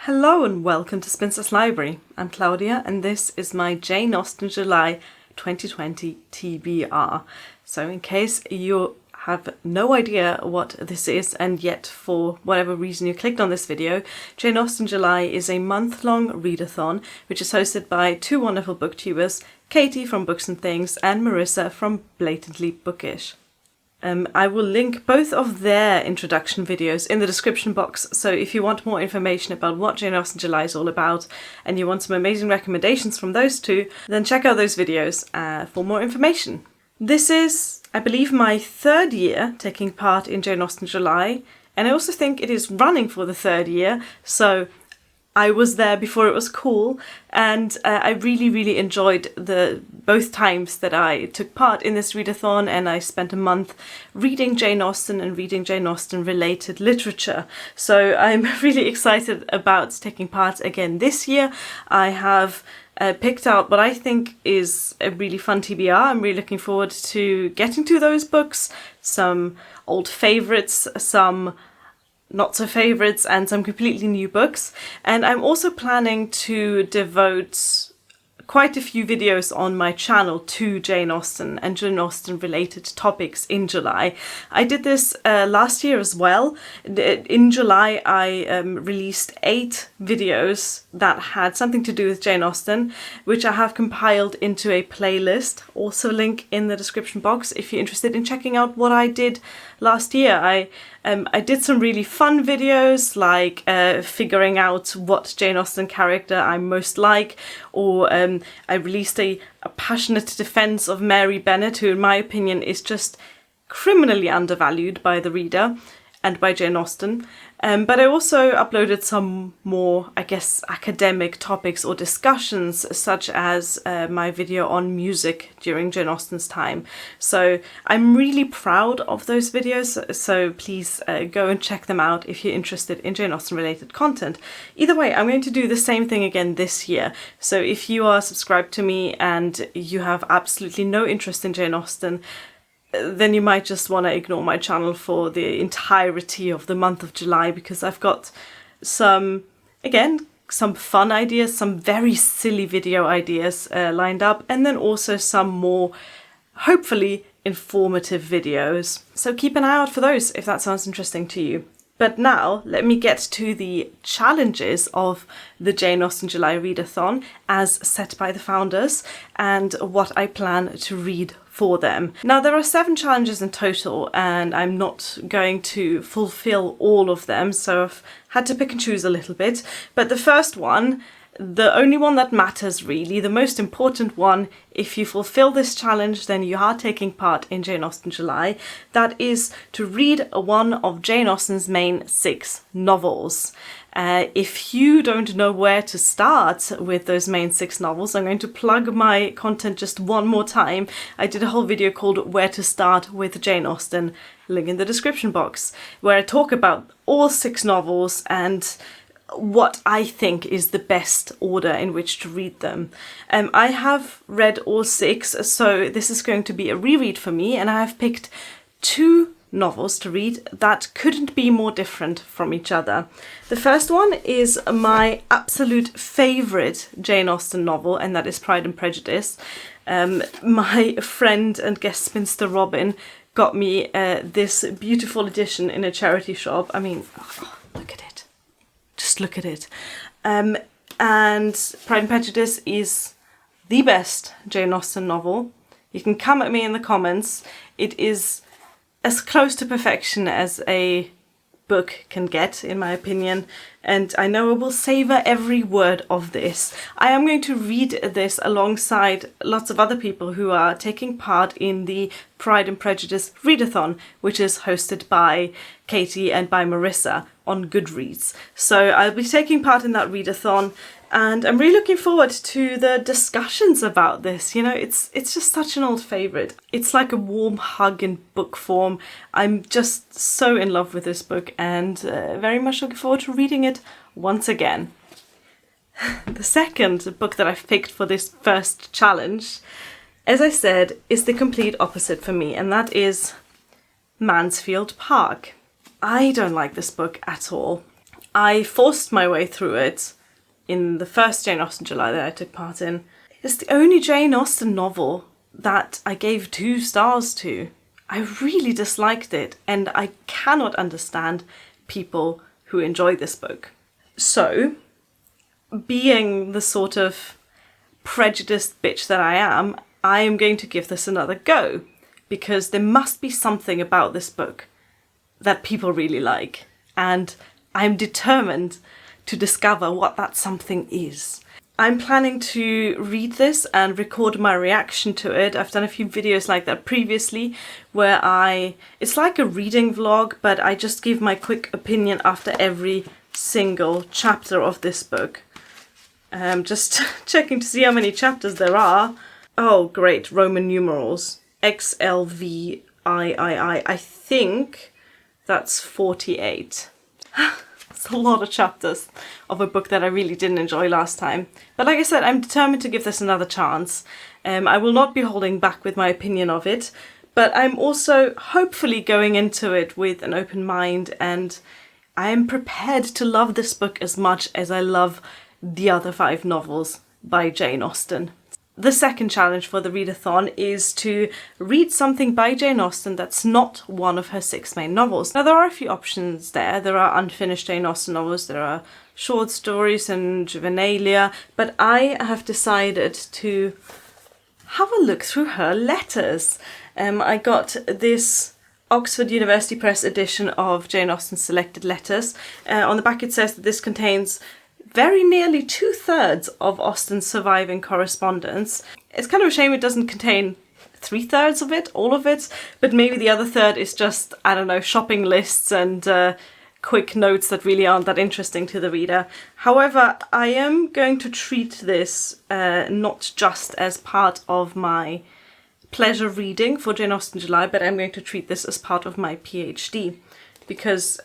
Hello and welcome to Spinster's Library. I'm Claudia and this is my Jane Austen July 2020 TBR. So in case you have no idea what this is and yet for whatever reason you clicked on this video, Jane Austen July is a month-long readathon which is hosted by two wonderful booktubers, Katie from Books and Things and Marissa from Blatantly Bookish. I will link both of their introduction videos in the description box, so if you want more information about what Jane Austen July is all about and you want some amazing recommendations from those two, then check out those videos for more information. This is, I believe, my third year taking part in Jane Austen July, and I also think it is running for the third year, so I was there before it was cool, and I really enjoyed both times that I took part in this readathon, and I spent a month reading Jane Austen and reading Jane Austen related literature. So I'm really excited about taking part again this year. I have picked out what I think is a really fun TBR. I'm really looking forward to getting to those books, some old favourites, some not so favourites and some completely new books. And I'm also planning to devote quite a few videos on my channel to Jane Austen and Jane Austen related topics in July. I did this last year as well. In July I released 8 videos that had something to do with Jane Austen, which I have compiled into a playlist, also link in the description box if you're interested in checking out what I did last year. I did some really fun videos like figuring out what Jane Austen character I most like, or I released a passionate defence of Mary Bennet, who in my opinion is just criminally undervalued by the reader and by Jane Austen. But I also uploaded some more, I guess, academic topics or discussions, such as my video on music during Jane Austen's time. So I'm really proud of those videos, so please go and check them out if you're interested in Jane Austen related content. Either way, I'm going to do the same thing again this year. So if you are subscribed to me and you have absolutely no interest in Jane Austen, then you might just want to ignore my channel for the entirety of the month of July, because I've got some fun ideas, some very silly video ideas lined up, and then also some more, hopefully, informative videos. So keep an eye out for those if that sounds interesting to you. But now, let me get to the challenges of the Jane Austen July Readathon as set by the founders and what I plan to read for them. Now, there are 7 challenges in total and I'm not going to fulfill all of them, so I've had to pick and choose a little bit. But the first one, the only one that matters really, the most important one, if you fulfill this challenge then you are taking part in Jane Austen July, that is to read one of Jane Austen's main 6 novels. If you don't know where to start with those main 6 novels, I'm going to plug my content just one more time. I did a whole video called Where to Start with Jane Austen, link in the description box, where I talk about all 6 novels and what I think is the best order in which to read them. I have read all 6, so this is going to be a reread for me, and I have picked 2 novels to read that couldn't be more different from each other. The first one is my absolute favourite Jane Austen novel, and that is Pride and Prejudice. My friend and guest Spinster Robin got me this beautiful edition in a charity shop. I mean, look at it. Just look at it. And Pride and Prejudice is the best Jane Austen novel. You can come at me in the comments. It is as close to perfection as a book can get, in my opinion, and I know I will savour every word of this. I am going to read this alongside lots of other people who are taking part in the Pride and Prejudice Readathon, which is hosted by Katie and by Marissa on Goodreads. So I'll be taking part in that readathon, and I'm really looking forward to the discussions about this. You know, it's just such an old favourite. It's like a warm hug in book form. I'm just so in love with this book and very much looking forward to reading it once again. The second book that I've picked for this first challenge, as I said, is the complete opposite for me, and that is Mansfield Park. I don't like this book at all. I forced my way through it in the first Jane Austen July that I took part in. It's the only Jane Austen novel that I gave 2 stars to. I really disliked it, and I cannot understand people who enjoy this book. So, being the sort of prejudiced bitch that I am going to give this another go, because there must be something about this book that people really like, and I'm determined to discover what that something is. I'm planning to read this and record my reaction to it. I've done a few videos like that previously where it's like a reading vlog, but I just give my quick opinion after every single chapter of this book. Just checking to see how many chapters there are. Oh great, Roman numerals. XLVIII. I think that's 48. It's a lot of chapters of a book that I really didn't enjoy last time. But like I said, I'm determined to give this another chance. I will not be holding back with my opinion of it, but I'm also hopefully going into it with an open mind, and I am prepared to love this book as much as I love the other 5 novels by Jane Austen. The second challenge for the readathon is to read something by Jane Austen that's not one of her 6 main novels. Now there are a few options there. There are unfinished Jane Austen novels, there are short stories and juvenilia, but I have decided to have a look through her letters. I got this Oxford University Press edition of Jane Austen's Selected Letters. On the back it says that this contains very nearly 2/3 of Austen's surviving correspondence. It's kind of a shame it doesn't contain 3/3 of it, all of it, but maybe the other third is just, I don't know, shopping lists and quick notes that really aren't that interesting to the reader. However, I am going to treat this not just as part of my pleasure reading for Jane Austen July, but I'm going to treat this as part of my PhD, because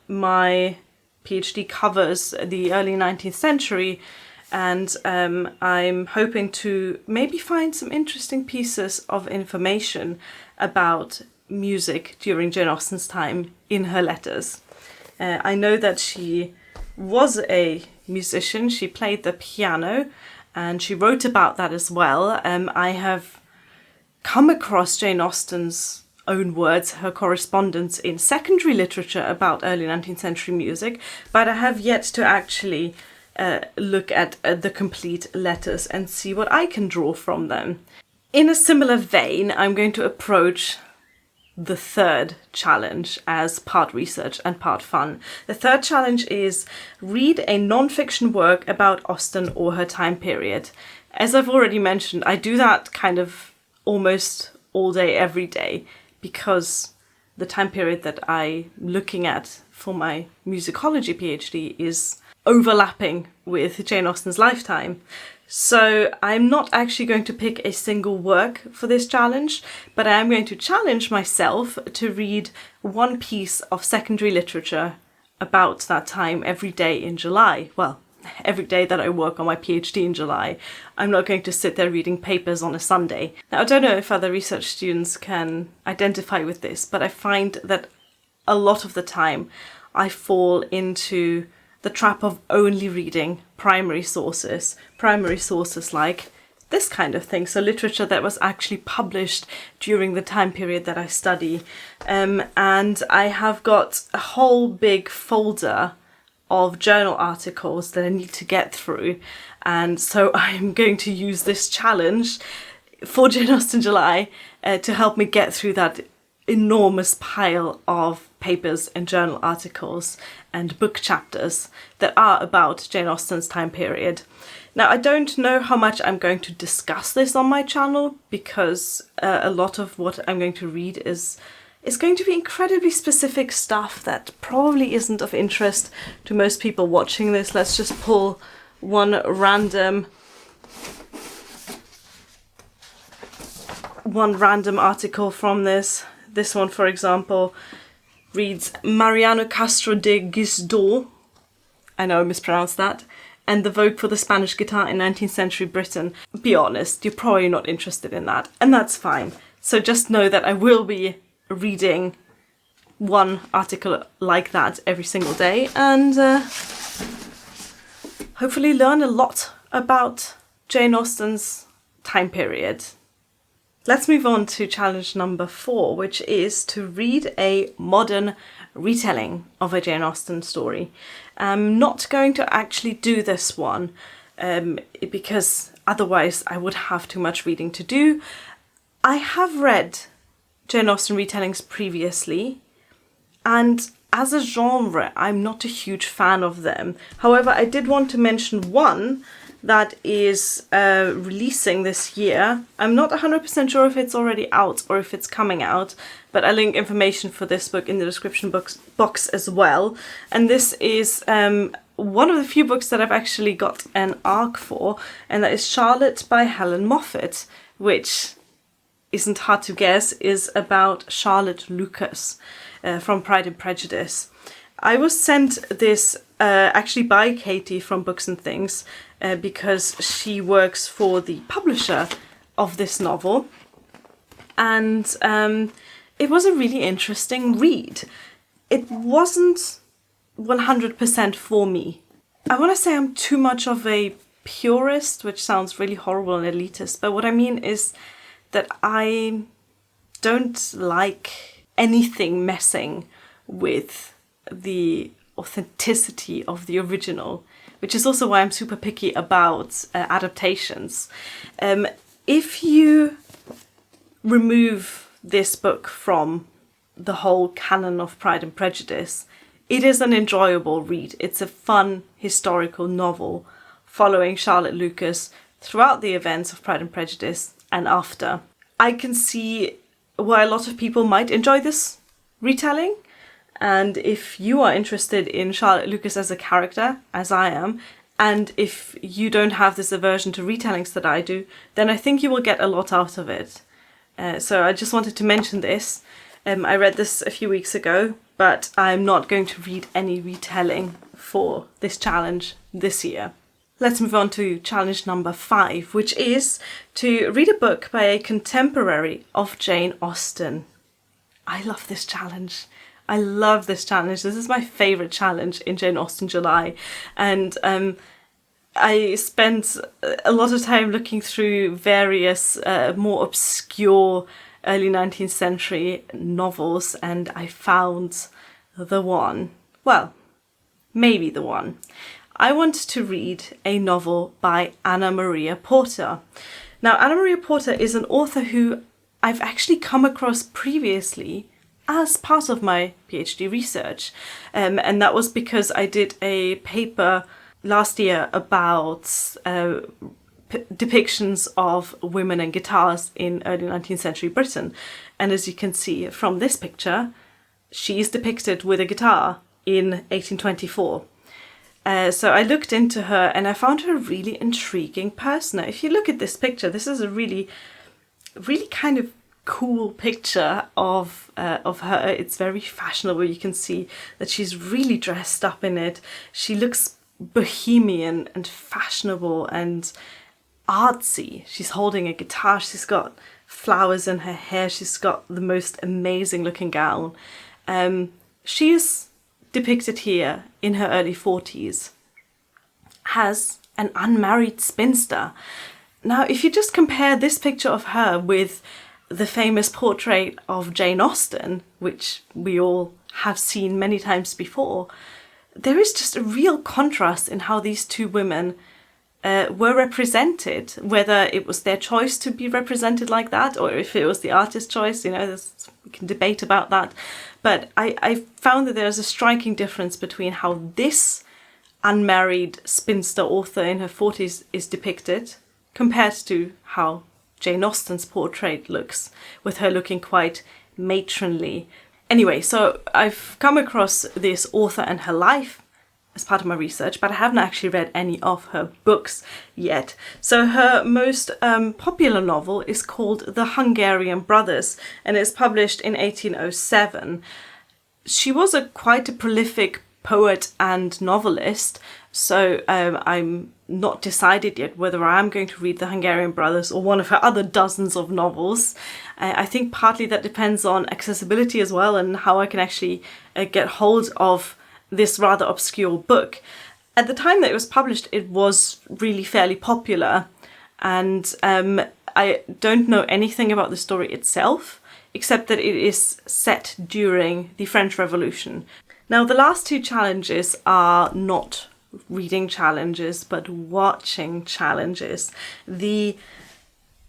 my PhD covers the early 19th century, and I'm hoping to maybe find some interesting pieces of information about music during Jane Austen's time in her letters. I know that she was a musician, she played the piano, and she wrote about that as well. I have come across Jane Austen's own words, her correspondence in secondary literature about early 19th century music, but I have yet to actually look at the complete letters and see what I can draw from them. In a similar vein, I'm going to approach the third challenge as part research and part fun. The third challenge is read a non-fiction work about Austen or her time period. As I've already mentioned, I do that kind of almost all day, every day, because the time period that I'm looking at for my musicology PhD is overlapping with Jane Austen's lifetime. So I'm not actually going to pick a single work for this challenge, but I am going to challenge myself to read one piece of secondary literature about that time every day in July. Well, every day that I work on my PhD in July. I'm not going to sit there reading papers on a Sunday. Now, I don't know if other research students can identify with this, but I find that a lot of the time I fall into the trap of only reading primary sources like this kind of thing, so literature that was actually published during the time period that I study. And I have got a whole big folder of journal articles that I need to get through, and so I'm going to use this challenge for Jane Austen July to help me get through that enormous pile of papers and journal articles and book chapters that are about Jane Austen's time period. Now, I don't know how much I'm going to discuss this on my channel, because a lot of what I'm going to read is going to be incredibly specific stuff that probably isn't of interest to most people watching this. Let's just pull one random article from this. This one, for example, reads Mariano Castro de Guisdor, I know I mispronounced that, and the vogue for the Spanish guitar in 19th century Britain. Be honest, you're probably not interested in that, and that's fine. So just know that I will be reading one article like that every single day and hopefully learn a lot about Jane Austen's time period. Let's move on to challenge number 4, which is to read a modern retelling of a Jane Austen story. I'm not going to actually do this one because otherwise I would have too much reading to do. I have read Jane Austen retellings previously, and as a genre, I'm not a huge fan of them. However, I did want to mention one that is releasing this year. I'm not 100% sure if it's already out or if it's coming out, but I'll link information for this book in the description box as well. And this is one of the few books that I've actually got an ARC for, and that is Charlotte by Helen Moffett, which isn't hard to guess, is about Charlotte Lucas from Pride and Prejudice. I was sent this actually by Katie from Books and Things because she works for the publisher of this novel, and it was a really interesting read. It wasn't 100% for me. I want to say I'm too much of a purist, which sounds really horrible and elitist, but what I mean is that I don't like anything messing with the authenticity of the original, which is also why I'm super picky about adaptations. If you remove this book from the whole canon of Pride and Prejudice, it is an enjoyable read. It's a fun historical novel following Charlotte Lucas throughout the events of Pride and Prejudice and after. I can see why a lot of people might enjoy this retelling, and if you are interested in Charlotte Lucas as a character, as I am, and if you don't have this aversion to retellings that I do, then I think you will get a lot out of it. So I just wanted to mention this. I read this a few weeks ago, but I'm not going to read any retelling for this challenge this year. Let's move on to challenge number 5, which is to read a book by a contemporary of Jane Austen. I love this challenge. I love this challenge. This is my favourite challenge in Jane Austen July. And I spent a lot of time looking through various more obscure early 19th century novels, and I found the one. Well, maybe the one. I want to read a novel by Anna Maria Porter. Now, Anna Maria Porter is an author who I've actually come across previously as part of my PhD research. And that was because I did a paper last year about depictions of women and guitars in early 19th century Britain. And as you can see from this picture, she is depicted with a guitar in 1824. So I looked into her and I found her a really intriguing person. Now, if you look at this picture, this is a really kind of cool picture of her. It's very fashionable. You can see that she's really dressed up in it. She looks bohemian and fashionable and artsy. She's holding a guitar. She's got flowers in her hair. She's got the most amazing looking gown. She is depicted here in her early 40s as an unmarried spinster. Now, if you just compare this picture of her with the famous portrait of Jane Austen, which we all have seen many times before, there is just a real contrast in how these two women were represented, whether it was their choice to be represented like that or if it was the artist's choice. You know, we can debate about that. But I found that there's a striking difference between how this unmarried spinster author in her 40s is depicted compared to how Jane Austen's portrait looks, with her looking quite matronly. Anyway, so I've come across this author and her life as part of my research, but I haven't actually read any of her books yet. So her most popular novel is called The Hungarian Brothers, and it's published in 1807. She was quite a prolific poet and novelist, So I'm not decided yet whether I'm going to read the Hungarian Brothers or one of her other dozens of novels. I think partly that depends on accessibility as well, and how I can actually get hold of this rather obscure book. At the time that it was published, it was really fairly popular, and I don't know anything about the story itself, except that it is set during the French Revolution. Now, the last two challenges are not reading challenges, but watching challenges. The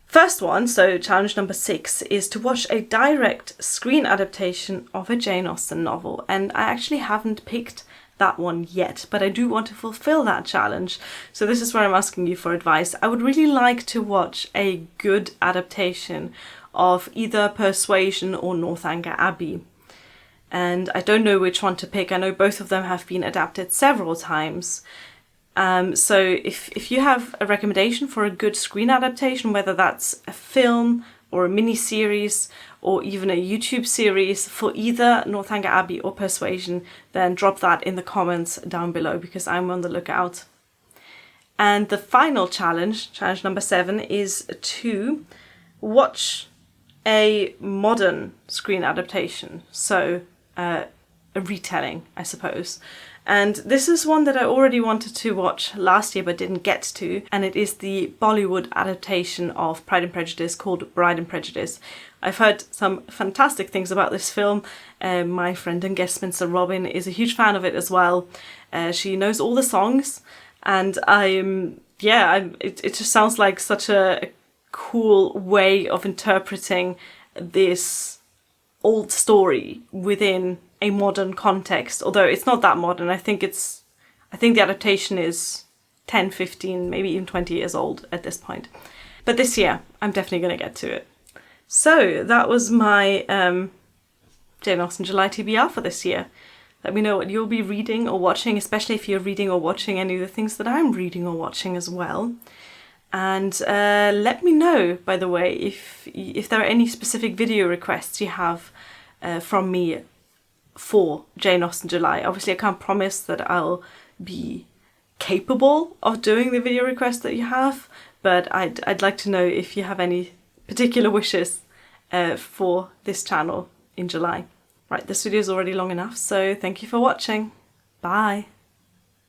first one, so challenge number 6, is to watch a direct screen adaptation of a Jane Austen novel, and I actually haven't picked that one yet, but I do want to fulfill that challenge. So this is where I'm asking you for advice. I would really like to watch a good adaptation of either Persuasion or Northanger Abbey. And I don't know which one to pick. I know both of them have been adapted several times. So if you have a recommendation for a good screen adaptation, whether that's a film or a mini-series or even a YouTube series for either Northanger Abbey or Persuasion, then drop that in the comments down below, because I'm on the lookout. And the final challenge, challenge number 7, is to watch a modern screen adaptation. So a retelling, I suppose. And this is one that I already wanted to watch last year but didn't get to, and it is the Bollywood adaptation of Pride and Prejudice called Bride and Prejudice. I've heard some fantastic things about this film. My friend and guest Spinster Robin is a huge fan of it as well. She knows all the songs, and it just sounds like such a cool way of interpreting this old story within a modern context, although it's not that modern. I think the adaptation is 10, 15, maybe even 20 years old at this point. But this year, I'm definitely going to get to it. So that was my Jane Austen July TBR for this year. Let me know what you'll be reading or watching, especially if you're reading or watching any of the things that I'm reading or watching as well. And let me know, by the way, if there are any specific video requests you have from me for Jane Austen July. Obviously, I can't promise that I'll be capable of doing the video requests that you have, but I'd like to know if you have any particular wishes for this channel in July. Right, this video is already long enough, so thank you for watching. Bye!